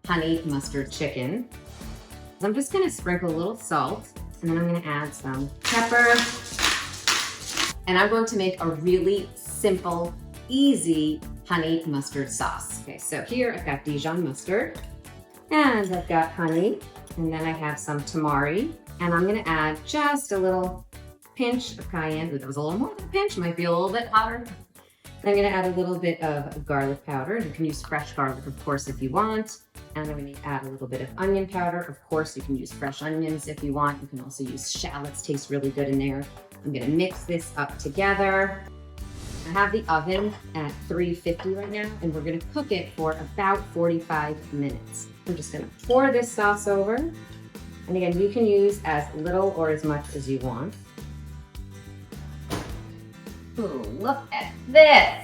honey mustard chicken. So I'm just gonna sprinkle a little salt, and then I'm gonna add some pepper. And I'm going to make a really simple, easy honey mustard sauce. Okay, so here I've got Dijon mustard, and I've got honey, and then I have some tamari, and I'm gonna add just a little pinch of cayenne. Ooh, that was a little more than a pinch, might be a little bit hotter. I'm gonna add a little bit of garlic powder. You can use fresh garlic, of course, if you want. And I'm gonna add a little bit of onion powder. Of course, you can use fresh onions if you want. You can also use shallots, tastes really good in there. I'm gonna mix this up together. I have the oven at 350 right now, and we're gonna cook it for about 45 minutes. I'm just gonna pour this sauce over. And again, you can use as little or as much as you want. Ooh, look at this.